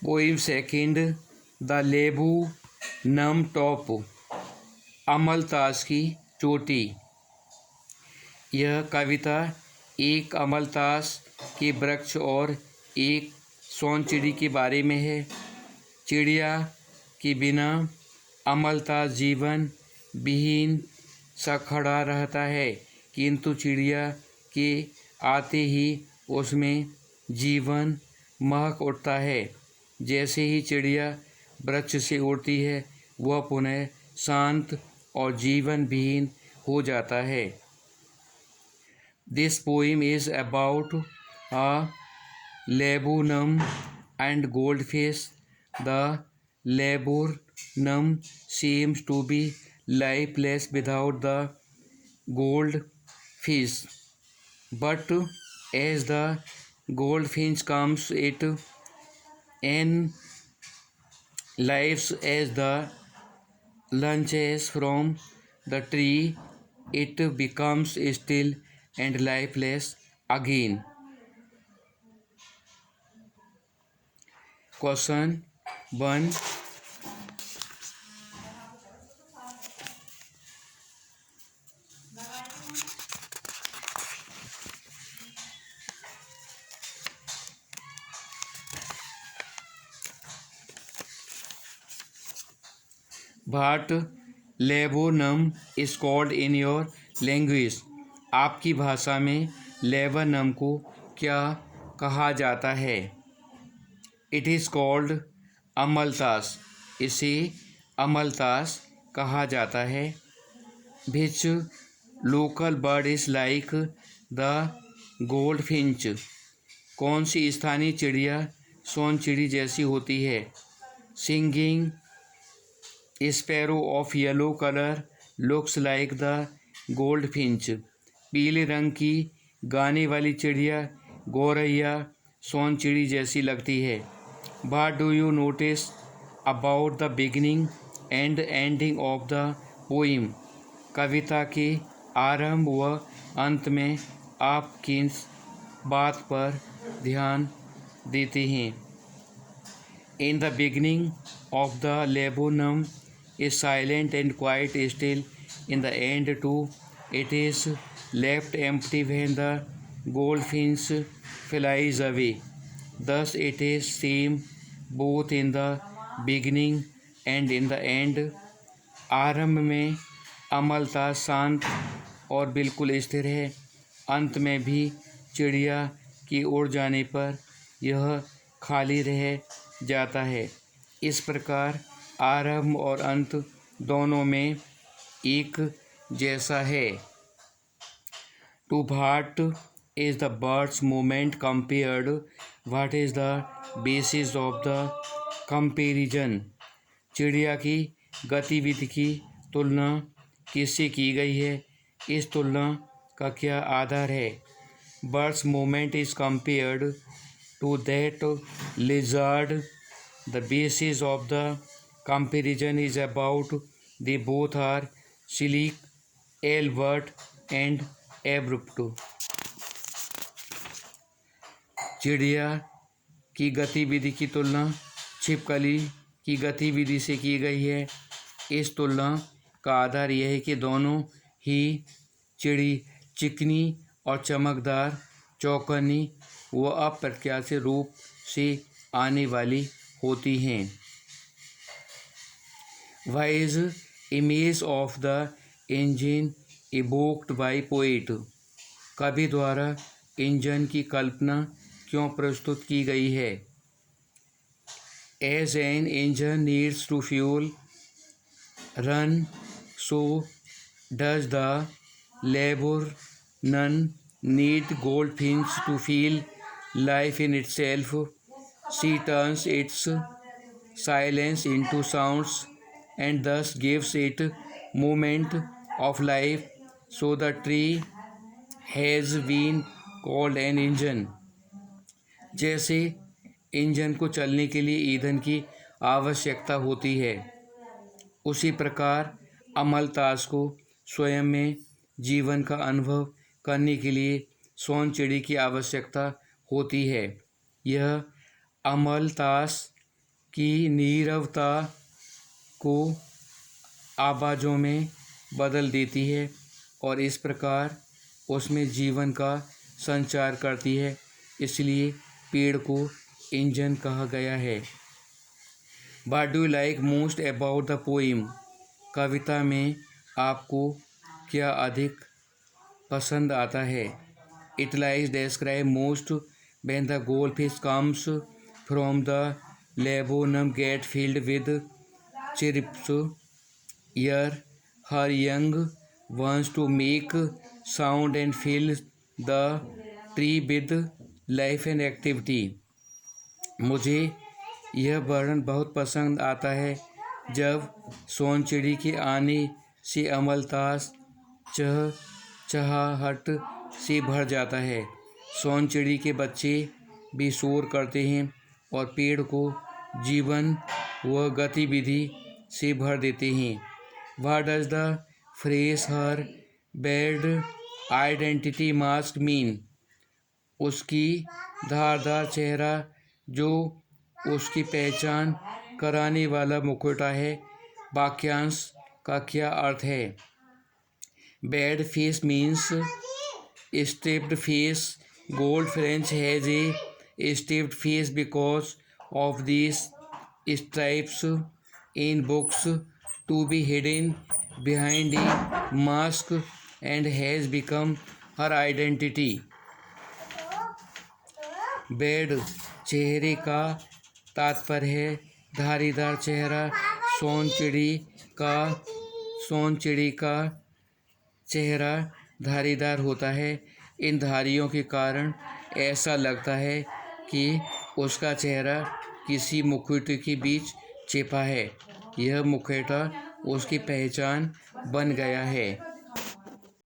Poem second, the लेबू नम top, अमलतास की चोटी। यह कविता एक अमलतास के वृक्ष और एक सोनचिड़ी के बारे में है। चिड़िया के बिना अमलतास जीवन विहीन सा खड़ा रहता है, किंतु चिड़िया के आते ही उसमें जीवन महक उठता है। जैसे ही चिड़िया वृक्ष से उड़ती है, वह पुनः शांत और जीवन विहीन हो जाता है। This poem is about a laburnum and goldfish. The laburnum seems to be lifeless without the goldfish, but as the goldfinch comes, it enlives. As the launches from the tree, it becomes still and lifeless again. Question 1. What laburnum is called in your language? आपकी भाषा में laburnum को क्या कहा जाता है? It is called अमलतास, इसे अमलतास कहा जाता है। Which local bird is like the goldfinch? कौन सी स्थानीय चिड़िया सोनचिड़ी जैसी होती है? Singing sparrow of yellow color looks like the goldfinch. पीले रंग की गाने वाली चिड़िया गौरैया सोनचिड़ी जैसी लगती है। What do you notice about the beginning and ending of the poem? कविता के आरंभ व अंत में आप किस बात पर ध्यान देते हैं? In the beginning of the laburnum is silent and quite still. In the end too, it is left empty when the goldfinch flies away. Thus it is same both in the beginning and in the end. आरंभ में अमलता शांत और बिल्कुल स्थिर है, अंत में भी चिड़िया की उड़ जाने पर यह खाली रह जाता है। इस प्रकार आरंभ और अंत दोनों में एक जैसा है। To what is the bird's movement compared? What is the basis of the comparison? चिड़िया की गतिविधि की तुलना किससे की गई है? इस तुलना का क्या आधार है? Birds movement is compared to that lizard. The basis of the comparison is about they both are sleek, alert and abrupt. चिड़िया की गतिविधि की तुलना छिपकली की गतिविधि से की गई है। इस तुलना का आधार यह है कि दोनों ही चिड़ी चिकनी और चमकदार, चौकन्नी व अप्रत्याशित रूप से आने वाली होती हैं। What's image of the engine evoked by poet? कवि द्वारा इंजन की कल्पना क्यों प्रस्तुत की गई है? As an engine needs to fuel run, so does the laburnum need goldfinch to feel life in itself. She turns its silence into sounds and thus gives it movement of life. So the tree has been called an engine. जैसे engine को चलने के लिए ईंधन की आवश्यकता होती है, उसी प्रकार अमलतास को स्वयं में जीवन का अनुभव करने के लिए सोनचिड़ी की आवश्यकता होती है। यह अमलतास की नीरवता को आवाज़ों में बदल देती है और इस प्रकार उसमें जीवन का संचार करती है। इसलिए पेड़ को इंजन कहा गया है। What do you like most about the poem? कविता में आपको क्या अधिक पसंद आता है? It likes describe most when the goldfish comes from the laburnum get filled with chirps. Here her young wants to make sound and fill the tree with life and activity. मुझे यह वर्णन बहुत पसंद आता है जब सोनचिड़ी के आने से अमलतास चहचहाहट से भर जाता है। सोनचिड़ी के बच्चे भी शोर करते हैं और पेड़ को जीवन व गतिविधि से भर देते हैं। What does the phrase her bad identity mask mean? उसकी धारदार चेहरा जो उसकी पहचान कराने वाला मुखौटा है, वाक्यांश का क्या अर्थ है? Bad face means stiffed face. Goldfinch has a stiffed face because of these stripes in books to be hidden behind a mask and has become her identity. Bed चेहरे का तात्पर्य है धारीदार चेहरा। सोनचिड़ी का चेहरा धारीदार होता है। इन धारियों के कारण ऐसा लगता है कि उसका चेहरा किसी मुखौटे के बीच छिपा है। यह मुखौटा उसकी पहचान बन गया है।